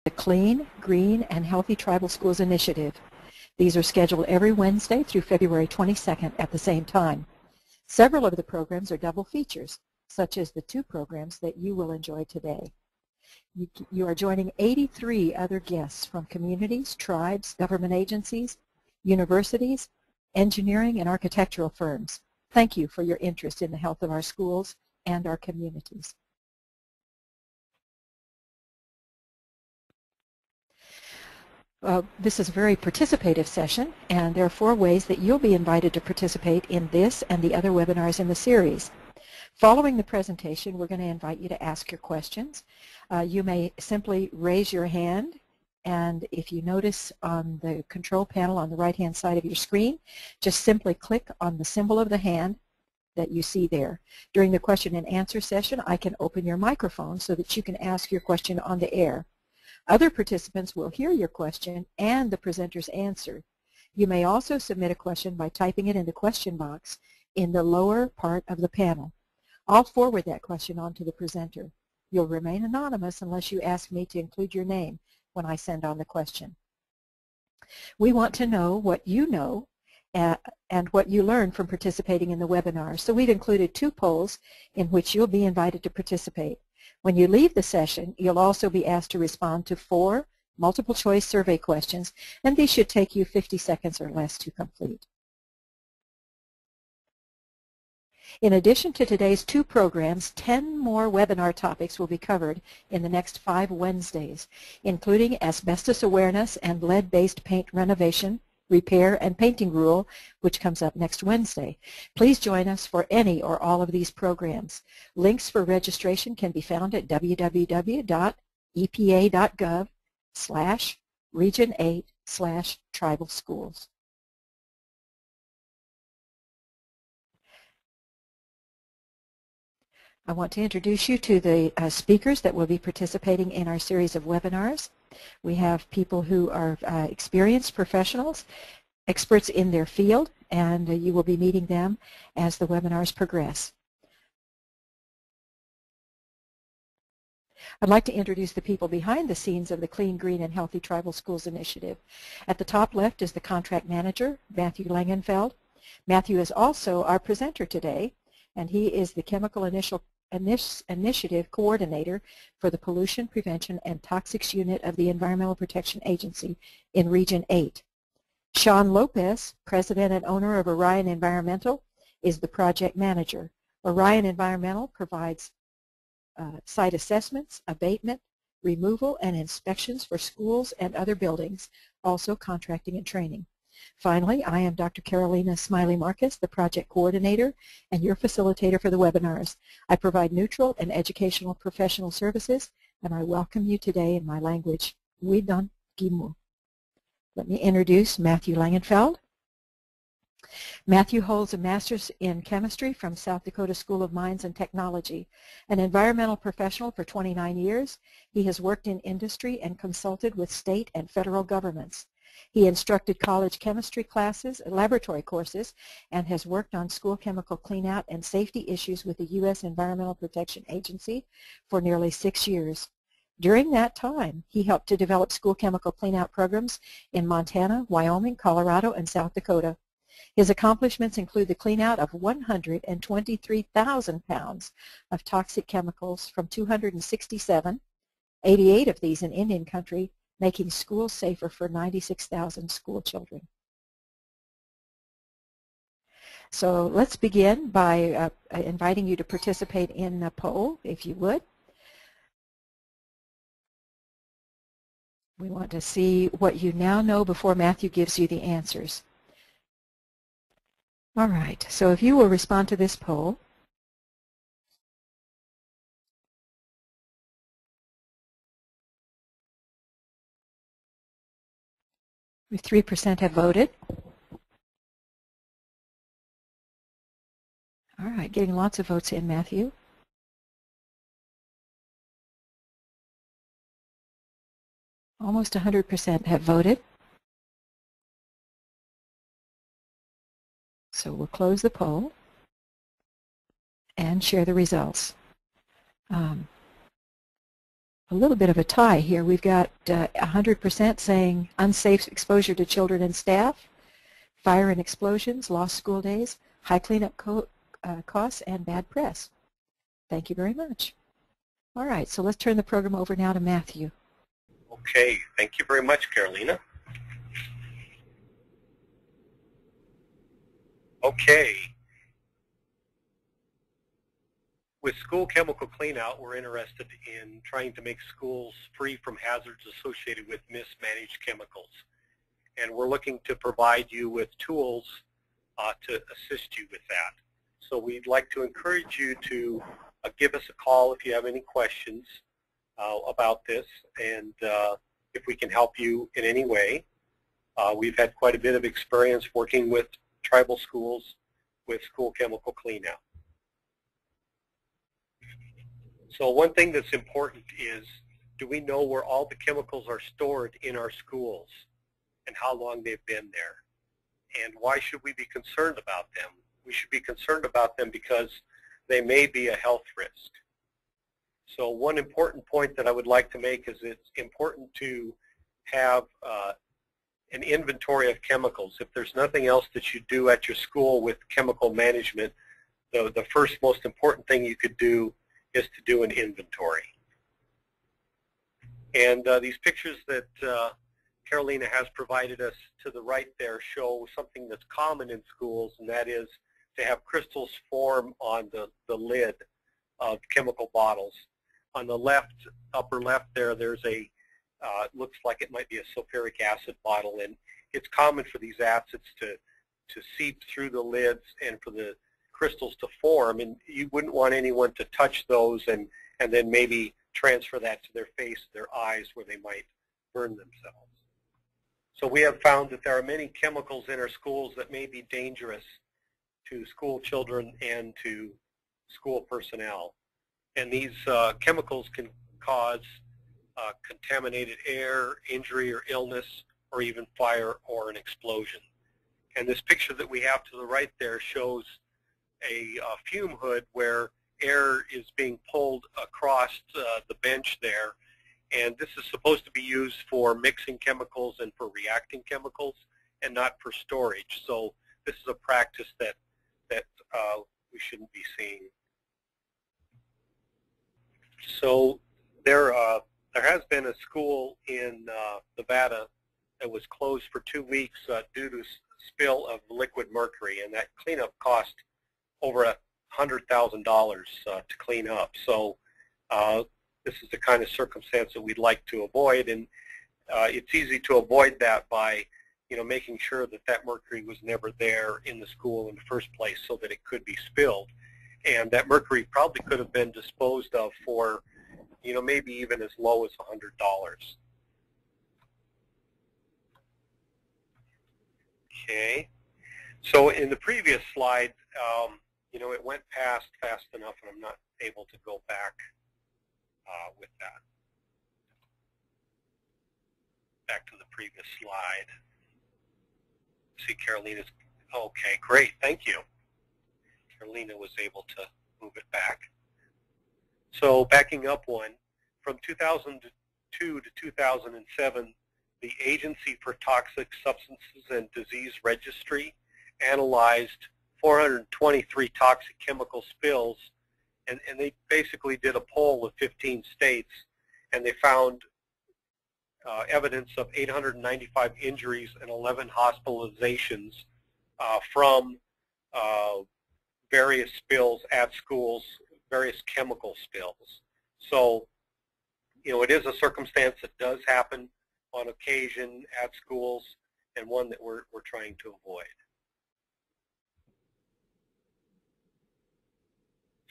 the Clean, Green, and Healthy Tribal Schools Initiative. These are scheduled every Wednesday through February 22nd at the same time. Several of the programs are double features, such as the two programs that you will enjoy today. You are joining 83 other guests from communities, tribes, government agencies, universities, engineering, and architectural firms. Thank you for your interest in the health of our schools and our communities. This is a very participative session, and there are 4 ways that you'll be invited to participate in this and the other webinars in the series. Following the presentation, we're going to invite you to ask your questions. You may simply raise your hand, and if you notice on the control panel on the right-hand side of your screen, just simply click on the symbol of the hand that you see there. During the question and answer session, I can open your microphone so that you can ask your question on the air. Other participants will hear your question and the presenter's answer. You may also submit a question by typing it in the question box in the lower part of the panel. I'll forward that question on to the presenter. You'll remain anonymous unless you ask me to include your name when I send on the question. We want to know what you know and what you learn from participating in the webinar. So we've included 2 polls in which you'll be invited to participate. When you leave the session, you'll also be asked to respond to 4 multiple choice survey questions, and these should take you 50 seconds or less to complete. In addition to today's 2 programs, 10 more webinar topics will be covered in the next 5 Wednesdays, including asbestos awareness and lead-based paint renovation, repair, and painting rule, which comes up next Wednesday. Please join us for any or all of these programs. Links for registration can be found at www.epa.gov/region8/tribal schools. I want to introduce you to the speakers that will be participating in our series of webinars. We have people who are experienced professionals, experts in their field, and you will be meeting them as the webinars progress. I'd like to introduce the people behind the scenes of the Clean, Green, and Healthy Tribal Schools Initiative. At the top left is the contract manager, Matthew Langenfeld. Matthew is also our presenter today, and he is the Chemical Initiative Coordinator for the Pollution Prevention and Toxics Unit of the Environmental Protection Agency in Region 8. Sean Lopez, President and owner of Orion Environmental, is the Project Manager. Orion Environmental provides site assessments, abatement, removal, and inspections for schools and other buildings, also contracting and training. Finally, I am Dr. Carolina Smiley Marcus, the Project Coordinator and your facilitator for the webinars. I provide neutral and educational professional services, and I welcome you today in my language, Widon Gimu. Let me introduce Matthew Langenfeld. Matthew holds a master's in chemistry from South Dakota School of Mines and Technology. An environmental professional for 29 years, he has worked in industry and consulted with state and federal governments. He instructed college chemistry classes, laboratory courses, and has worked on school chemical cleanout and safety issues with the U.S. Environmental Protection Agency for nearly 6 years. During that time, he helped to develop school chemical cleanout programs in Montana, Wyoming, Colorado, and South Dakota. His accomplishments include the cleanout of 123,000 pounds of toxic chemicals from 267, 88 of these in Indian country, making schools safer for 96,000 school children. So let's begin by inviting you to participate in the poll, if you would. We want to see what you now know before Matthew gives you the answers. All right, so if you will respond to this poll. If 3% have voted. All right, getting lots of votes in, Matthew. Almost 100% have voted. So we'll close the poll and share the results. a little bit of a tie here. We've got 100% saying unsafe exposure to children and staff, fire and explosions, lost school days, high cleanup costs, and bad press. Thank you very much. All right, so let's turn the program over now to Matthew. Okay, thank you very much, Carolina. Okay. With school chemical cleanout, we're interested in trying to make schools free from hazards associated with mismanaged chemicals. And we're looking to provide you with tools to assist you with that. So we'd like to encourage you to give us a call if you have any questions about this, and if we can help you in any way. We've had quite a bit of experience working with tribal schools with school chemical cleanout. So one thing that's important is, do we know where all the chemicals are stored in our schools and how long they've been there? And why should we be concerned about them? We should be concerned about them because they may be a health risk. So one important point that I would like to make is it's important to have an inventory of chemicals. If there's nothing else that you do at your school with chemical management, the first most important thing you could do is to do an inventory. And these pictures that Carolina has provided us to the right there show something that's common in schools, and that is to have crystals form on the lid of chemical bottles. On the left, upper left there's a, looks like it might be a sulfuric acid bottle, and it's common for these acids to seep through the lids and for the crystals to form, and you wouldn't want anyone to touch those and then maybe transfer that to their face, their eyes, where they might burn themselves. So we have found that there are many chemicals in our schools that may be dangerous to school children and to school personnel. And these chemicals can cause contaminated air, injury or illness, or even fire or an explosion. And this picture that we have to the right there shows a fume hood where air is being pulled across the bench there, and this is supposed to be used for mixing chemicals and for reacting chemicals and not for storage. So this is a practice that we shouldn't be seeing. So there has been a school in Nevada that was closed for 2 weeks due to spill of liquid mercury, and that cleanup cost over $100,000 to clean up. So this is the kind of circumstance that we'd like to avoid, and it's easy to avoid that by making sure that that mercury was never there in the school in the first place so that it could be spilled. And that mercury probably could have been disposed of for maybe even as low as $100. Okay, so in the previous slide, it went past fast enough, and I'm not able to go back with that. Back to the previous slide. See, Carolina's, okay, great, thank you. Carolina was able to move it back. So backing up one, from 2002 to 2007, the Agency for Toxic Substances and Disease Registry analyzed 423 toxic chemical spills, and they basically did a poll of 15 states, and they found evidence of 895 injuries and 11 hospitalizations from various spills at schools, various chemical spills. So, it is a circumstance that does happen on occasion at schools, and one that we're trying to avoid.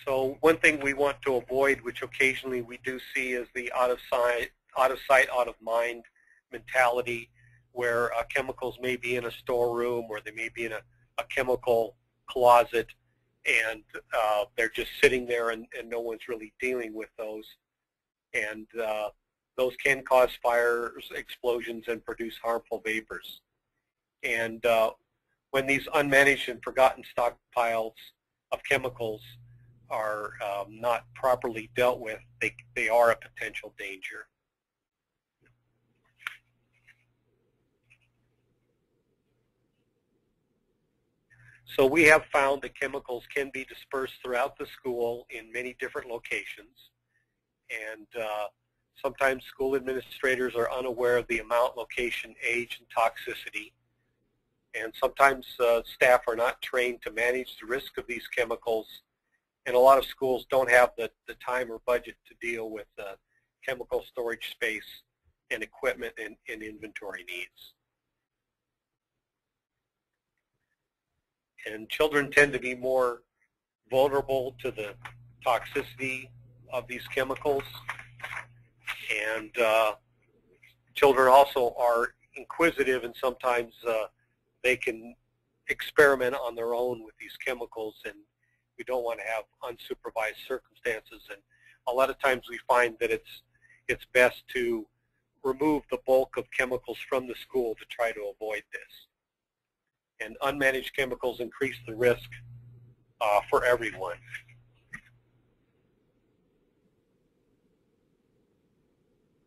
So one thing we want to avoid, which occasionally we do see, is the out of sight, out of mind mentality, where chemicals may be in a storeroom or they may be in a chemical closet, and they're just sitting there and no one's really dealing with those. And those can cause fires, explosions, and produce harmful vapors. And when these unmanaged and forgotten stockpiles of chemicals are not properly dealt with, they are a potential danger. So we have found that chemicals can be dispersed throughout the school in many different locations, and sometimes school administrators are unaware of the amount, location, age, and toxicity, and sometimes staff are not trained to manage the risk of these chemicals, and a lot of schools don't have the time or budget to deal with chemical storage space and equipment and inventory needs. And children tend to be more vulnerable to the toxicity of these chemicals, and children also are inquisitive, and sometimes they can experiment on their own with these chemicals, and we don't want to have unsupervised circumstances. And a lot of times we find that it's best to remove the bulk of chemicals from the school to try to avoid this. And unmanaged chemicals increase the risk for everyone.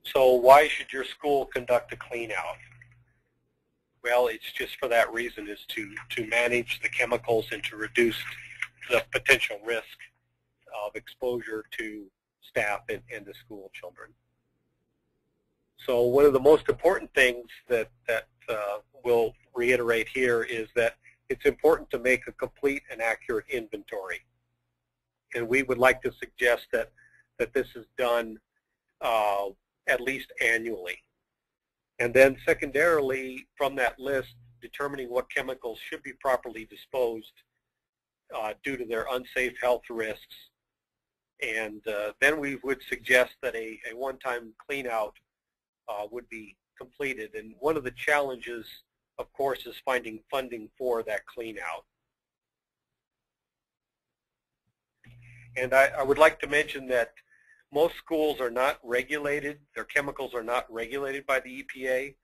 So why should your school conduct a clean out? Well, it's just for that reason, is to manage the chemicals and to reduce the potential risk of exposure to staff and the school children. So one of the most important things that we'll reiterate here is that it's important to make a complete and accurate inventory. And we would like to suggest that this is done at least annually. And then secondarily, from that list, determining what chemicals should be properly disposed due to their unsafe health risks. And then we would suggest that a one-time clean out would be completed. And one of the challenges, of course, is finding funding for that clean out. And I would like to mention that most schools are not regulated. Their chemicals are not regulated by the EPA.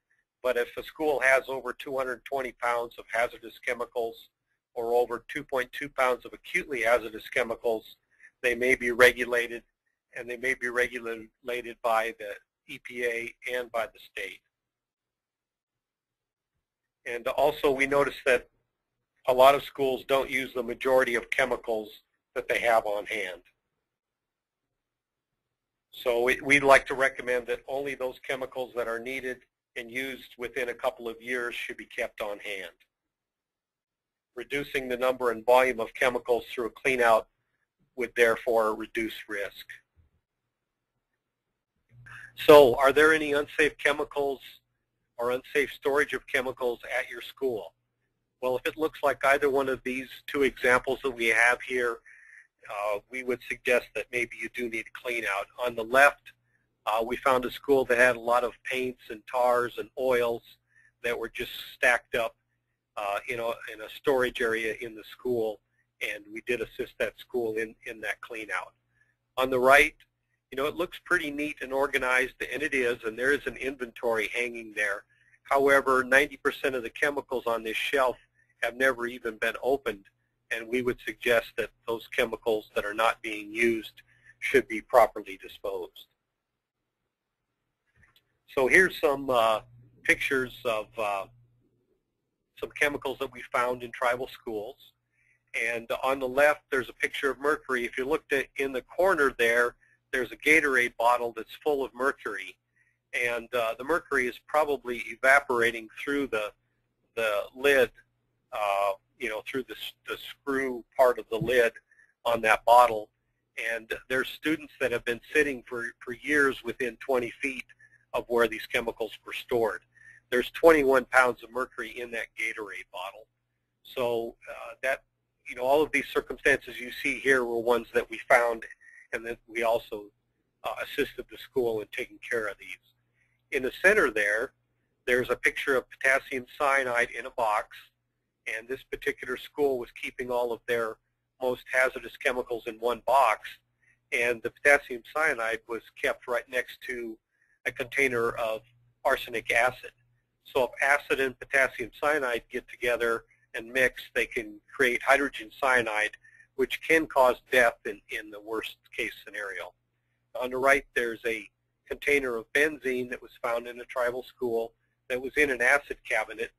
But if a school has over 220 pounds of hazardous chemicals or over 2.2 pounds of acutely hazardous chemicals, they may be regulated, and they may be regulated by the EPA and by the state. And also we notice that a lot of schools don't use the majority of chemicals that they have on hand. So we'd like to recommend that only those chemicals that are needed and used within a couple of years should be kept on hand. Reducing the number and volume of chemicals through a clean out would therefore reduce risk. So are there any unsafe chemicals or unsafe storage of chemicals at your school? Well, if it looks like either one of these two examples that we have here, we would suggest that maybe you do need a clean out. On the left, we found a school that had a lot of paints and tars and oils that were just stacked up in a storage area in the school, and we did assist that school in that clean out. On the right, it looks pretty neat and organized, and it is, and there is an inventory hanging there. However, 90% of the chemicals on this shelf have never even been opened, and we would suggest that those chemicals that are not being used should be properly disposed. So here's some pictures of some chemicals that we found in tribal schools. And on the left, there's a picture of mercury. If you looked at in the corner there, there's a Gatorade bottle that's full of mercury. And the mercury is probably evaporating through the lid, through the screw part of the lid on that bottle. And there's students that have been sitting for years within 20 feet of where these chemicals were stored. There's 21 pounds of mercury in that Gatorade bottle. So all of these circumstances you see here were ones that we found, and that we also assisted the school in taking care of these. In the center there's a picture of potassium cyanide in a box, and this particular school was keeping all of their most hazardous chemicals in one box, and the potassium cyanide was kept right next to a container of arsenic acid. So if acid and potassium cyanide get together and mix, they can create hydrogen cyanide, which can cause death in the worst case scenario. On the right, there's a container of benzene that was found in a tribal school that was in an acid cabinet,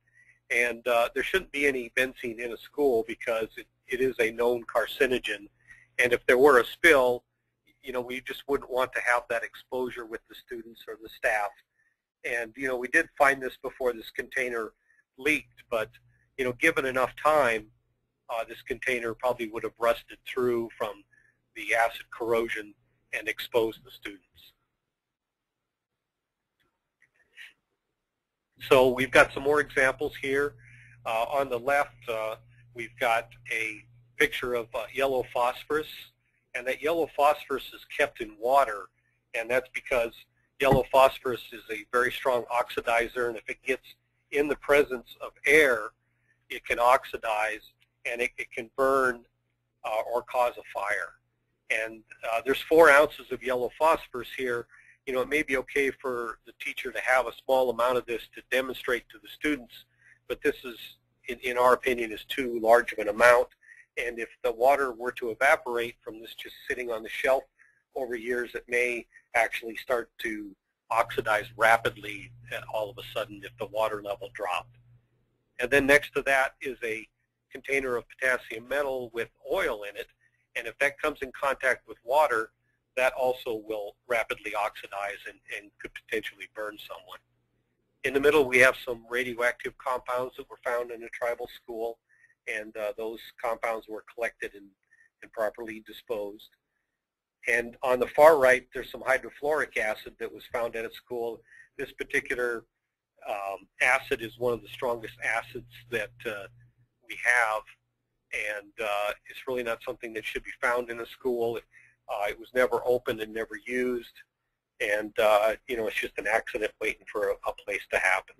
and there shouldn't be any benzene in a school because it is a known carcinogen, and if there were a spill, we just wouldn't want to have that exposure with the students or the staff. And we did find this before this container leaked, but given enough time, this container probably would have rusted through from the acid corrosion and exposed the students. So we've got some more examples here. On the left, we've got a picture of yellow phosphorus, and that yellow phosphorus is kept in water, and that's because yellow phosphorus is a very strong oxidizer, and if it gets in the presence of air, it can oxidize, and it can burn or cause a fire. And there's 4 ounces of yellow phosphorus here. It may be okay for the teacher to have a small amount of this to demonstrate to the students, but this is, in our opinion, is too large of an amount. And if the water were to evaporate from this just sitting on the shelf over years, it may actually start to oxidize rapidly all of a sudden if the water level dropped. And then next to that is a container of potassium metal with oil in it, and if that comes in contact with water, that also will rapidly oxidize and could potentially burn someone. In the middle, we have some radioactive compounds that were found in a tribal school, and those compounds were collected and properly disposed. And on the far right, there's some hydrofluoric acid that was found at a school. This particular acid is one of the strongest acids that we have, and it's really not something that should be found in a school. It was never opened and never used, and it's just an accident waiting for a place to happen.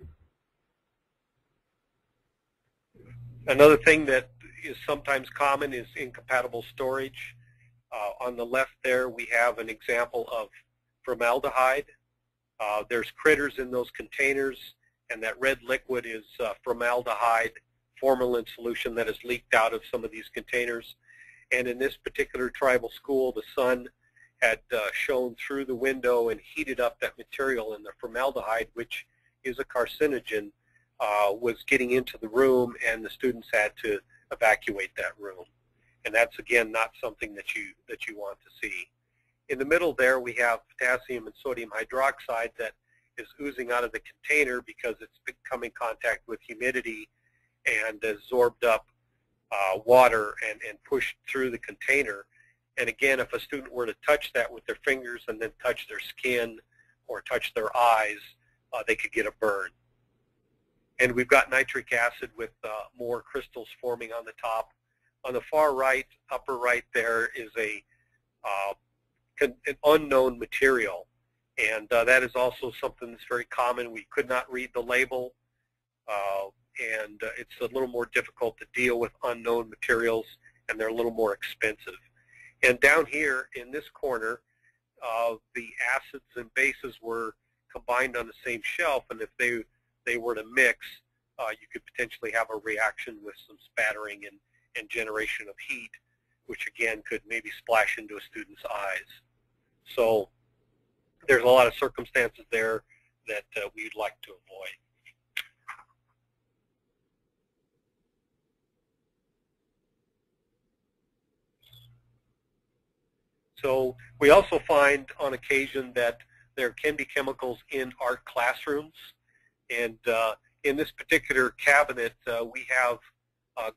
Another thing that is sometimes common is incompatible storage. On the left there, we have an example of formaldehyde. There's critters in those containers, and that red liquid is formaldehyde formalin solution that has leaked out of some of these containers. And in this particular tribal school, the sun had shone through the window and heated up that material, and the formaldehyde, which is a carcinogen, was getting into the room, and the students had to evacuate that room. And that's, again, not something that you want to see. In the middle there, we have potassium and sodium hydroxide that is oozing out of the container because it's come in contact with humidity and absorbed up water and pushed through the container. And again, if a student were to touch that with their fingers and then touch their skin or touch their eyes, they could get a burn. And we've got nitric acid with more crystals forming on the top. On the far right, upper right there, is an unknown material. And that is also something that's very common. We could not read the label, and it's a little more difficult to deal with unknown materials, and they're a little more expensive. And down here in this corner, the acids and bases were combined on the same shelf, and if they were to mix, you could potentially have a reaction with some spattering and generation of heat, which again could maybe splash into a student's eyes. So there's a lot of circumstances there that we'd like to avoid. So we also find on occasion that there can be chemicals in art classrooms, and in this particular cabinet we have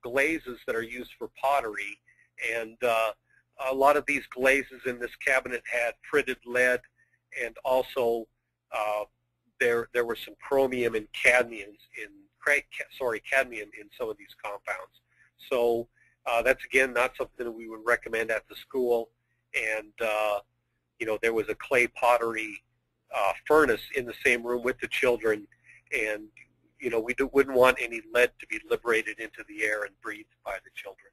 glazes that are used for pottery, and a lot of these glazes in this cabinet had fritted lead, and also there were some chromium and cadmium in some of these compounds. So that's again not something that we would recommend at the school. And there was a clay pottery furnace in the same room with the children, and we wouldn't want any lead to be liberated into the air and breathed by the children.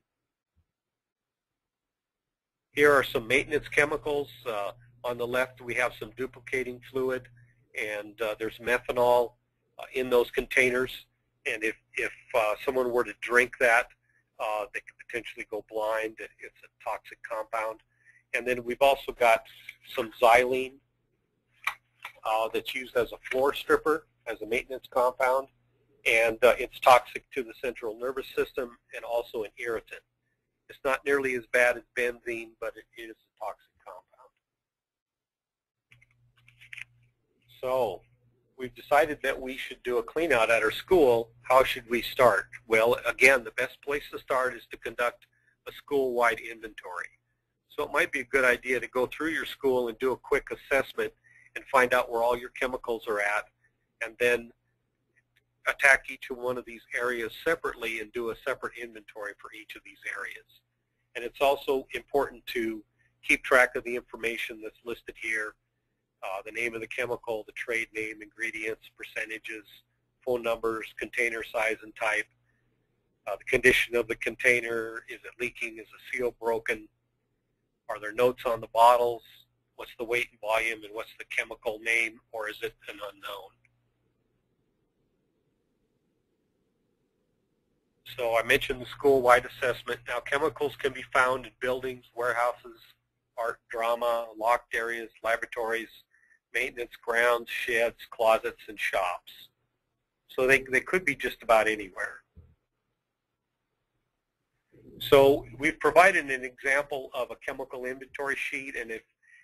Here are some maintenance chemicals. On the left, we have some duplicating fluid, and there's methanol in those containers. And if someone were to drink that, They could potentially go blind. It's a toxic compound. And then we've also got some xylene that's used as a floor stripper, as a maintenance compound. And it's toxic to the central nervous system and also an irritant. It's not nearly as bad as benzene, but it is a toxic compound. So we've decided that we should do a clean out at our school. How should we start? Well, again, the best place to start is to conduct a school-wide inventory. So it might be a good idea to go through your school and do a quick assessment and find out where all your chemicals are at, and then attack each one of these areas separately and do a separate inventory for each of these areas. And it's also important to keep track of the information that's listed here, the name of the chemical, the trade name, ingredients, percentages, phone numbers, container size and type, the condition of the container, is it leaking, is the seal broken, are there notes on the bottles, what's the weight and volume, and what's the chemical name, or is it an unknown? So I mentioned the school-wide assessment. Now, chemicals can be found in buildings, warehouses, art, drama, locked areas, laboratories, maintenance grounds, sheds, closets, and shops. So they could be just about anywhere. So we've provided an example of a chemical inventory sheet, and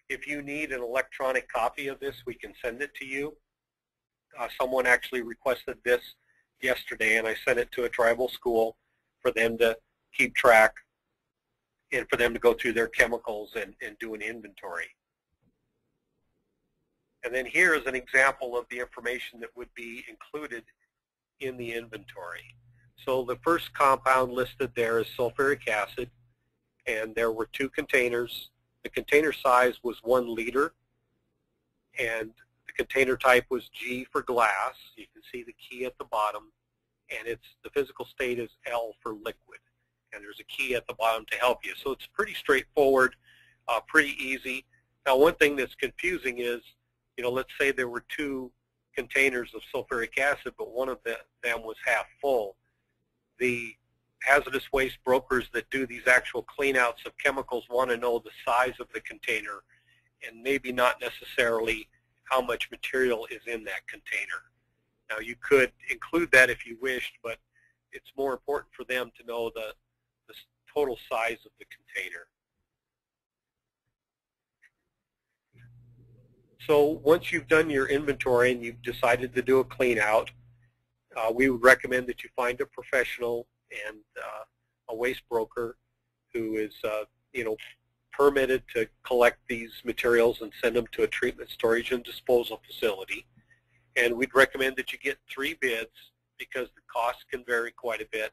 if you need an electronic copy of this, we can send it to you. Someone actually requested this yesterday, and I sent it to a tribal school for them to keep track and for them to go through their chemicals and do an inventory. And then here is an example of the information that would be included in the inventory. So the first compound listed there is sulfuric acid, and there were 2 containers. The container size was 1 liter, and the container type was G for glass. You can see the key at the bottom, and the physical state is L for liquid, and there's a key at the bottom to help you. So it's pretty straightforward, pretty easy. Now, one thing that's confusing is, let's say there were 2 containers of sulfuric acid, but one of them was half full. The hazardous waste brokers that do these actual cleanouts of chemicals want to know the size of the container and maybe not necessarily how much material is in that container. Now, you could include that if you wished, but it's more important for them to know the total size of the container. So once you've done your inventory and you've decided to do a clean out, we would recommend that you find a professional and a waste broker who is permitted to collect these materials and send them to a treatment, storage, and disposal facility. And we'd recommend that you get 3 bids because the cost can vary quite a bit,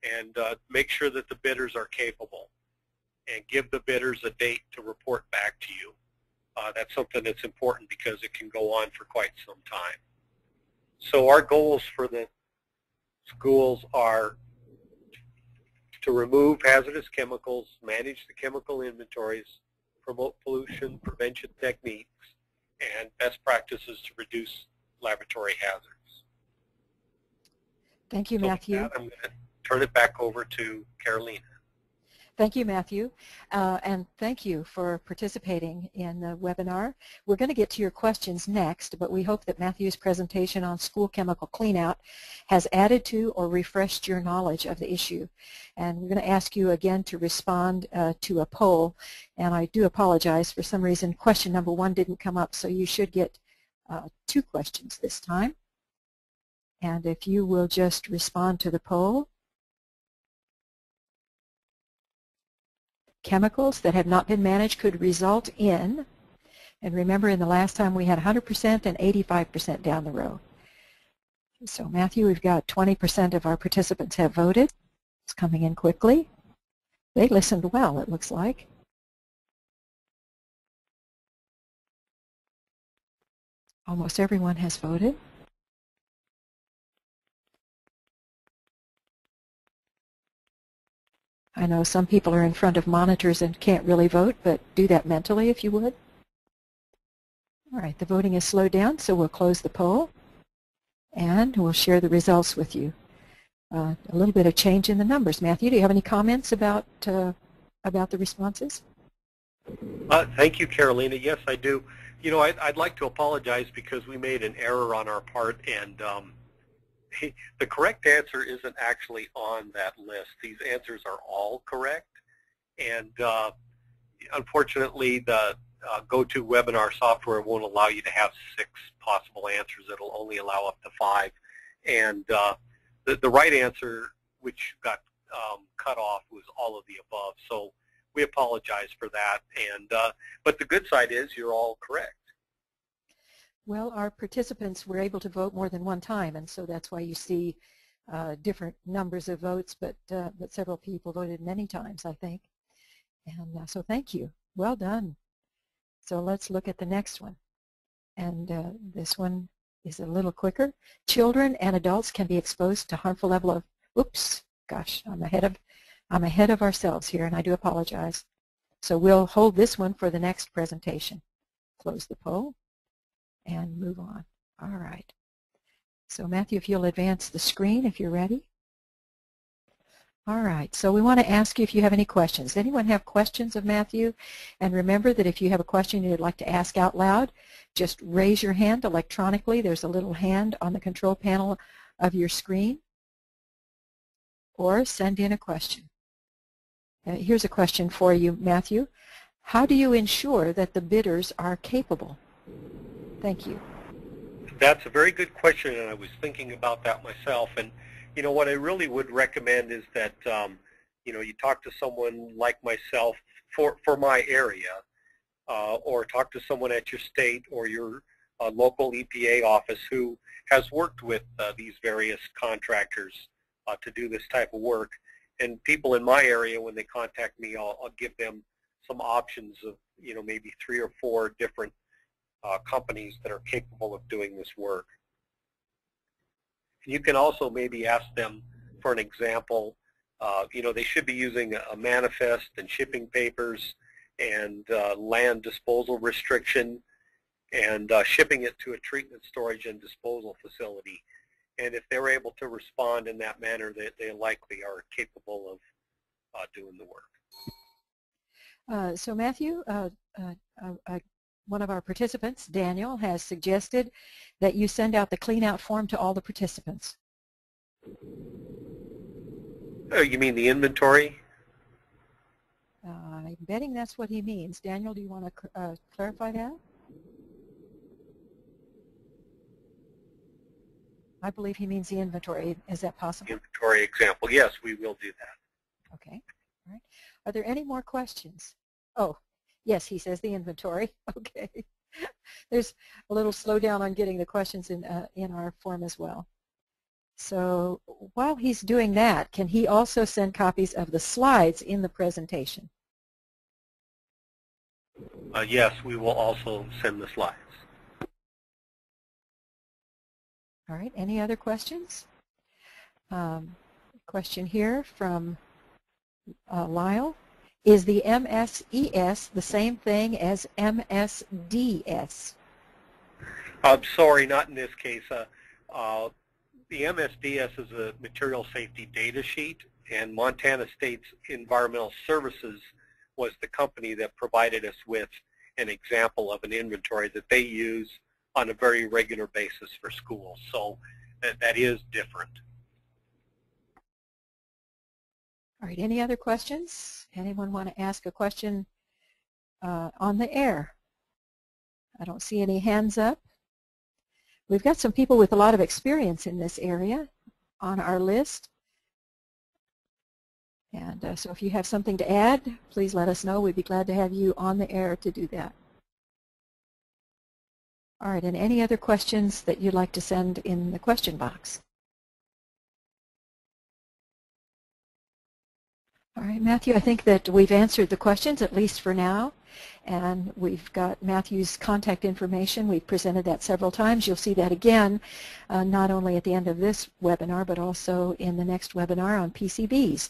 and make sure that the bidders are capable, and give the bidders a date to report back to you. That's something that's important because it can go on for quite some time. So our goals for the schools are to remove hazardous chemicals, manage the chemical inventories, promote pollution prevention techniques, and best practices to reduce laboratory hazards. Thank you, Matthew. With that, I'm going to turn it back over to Carolina. Thank you, Matthew, and thank you for participating in the webinar. We're going to get to your questions next, but we hope that Matthew's presentation on school chemical cleanout has added to or refreshed your knowledge of the issue. And we're going to ask you again to respond to a poll, and I do apologize. For some reason, question number 1 didn't come up, so you should get 2 questions this time. And if you will just respond to the poll. Chemicals that have not been managed could result in, and remember in the last time we had 100% and 85% down the row. So Matthew, we've got 20% of our participants have voted. It's coming in quickly. They listened well, it looks like. Almost everyone has voted. I know some people are in front of monitors and can't really vote, but do that mentally if you would. All right, the voting is slowed down, so we'll close the poll and we'll share the results with you. a little bit of change in the numbers. Matthew, do you have any comments about the responses? Thank you, Carolina. Yes, I do. You know, I'd like to apologize because we made an error on our part, and the correct answer isn't actually on that list. These answers are all correct, and unfortunately, the GoToWebinar software won't allow you to have 6 possible answers. It'll only allow up to 5, and the right answer, which got cut off, was all of the above. So we apologize for that, and but the good side is you're all correct. Well, our participants were able to vote more than one time, and so that's why you see different numbers of votes, but several people voted many times, I think. And so thank you. Well done. So let's look at the next one. And this one is a little quicker. Children and adults can be exposed to harmful level of, oops, gosh, I'm ahead of ourselves here, and I do apologize. So we'll hold this one for the next presentation. Close the poll and move on. All right. So Matthew, if you'll advance the screen if you're ready. All right, so we want to ask you if you have any questions. Does anyone have questions of Matthew? And remember that if you have a question you'd like to ask out loud, just raise your hand electronically. There's a little hand on the control panel of your screen. Or send in a question. Here's a question for you, Matthew. How do you ensure that the bidders are capable? Thank you. That's a very good question, and I was thinking about that myself. And you know, what I really would recommend is that you know, you talk to someone like myself for my area, or talk to someone at your state or your local EPA office who has worked with these various contractors to do this type of work. And people in my area, when they contact me, I'll give them some options of, you know, maybe 3 or 4 different companies that are capable of doing this work. You can also maybe ask them for an example. You know, they should be using a manifest and shipping papers and land disposal restriction and shipping it to a treatment, storage, and disposal facility. And if they're able to respond in that manner, they likely are capable of doing the work. So Matthew, one of our participants, Daniel, has suggested that you send out the Cleanout form to all the participants. Oh, you mean the inventory? I'm betting that's what he means. Daniel, do you want to clarify that? I believe he means the inventory. Is that possible? Inventory example. Yes, we will do that. Okay. All right. Are there any more questions? Oh, yes, he says the inventory. Okay. There's a little slowdown on getting the questions in our form as well. So while he's doing that, can he also send copies of the slides in the presentation? Yes, we will also send the slides. All right, any other questions? Question here from Lyle. Is the MSES the same thing as MSDS? I'm sorry, not in this case. The MSDS is a material safety data sheet, and Montana State's Environmental Services was the company that provided us with an example of an inventory that they use on a very regular basis for schools. So that is different. All right, any other questions? Anyone want to ask a question on the air? I don't see any hands up. We've got some people with a lot of experience in this area on our list. And so if you have something to add, please let us know. We'd be glad to have you on the air to do that. All right, and any other questions that you'd like to send in the question box? All right, Matthew, I think that we've answered the questions, at least for now. And we've got Matthew's contact information. We've presented that several times. You'll see that again, not only at the end of this webinar, but also in the next webinar on PCBs.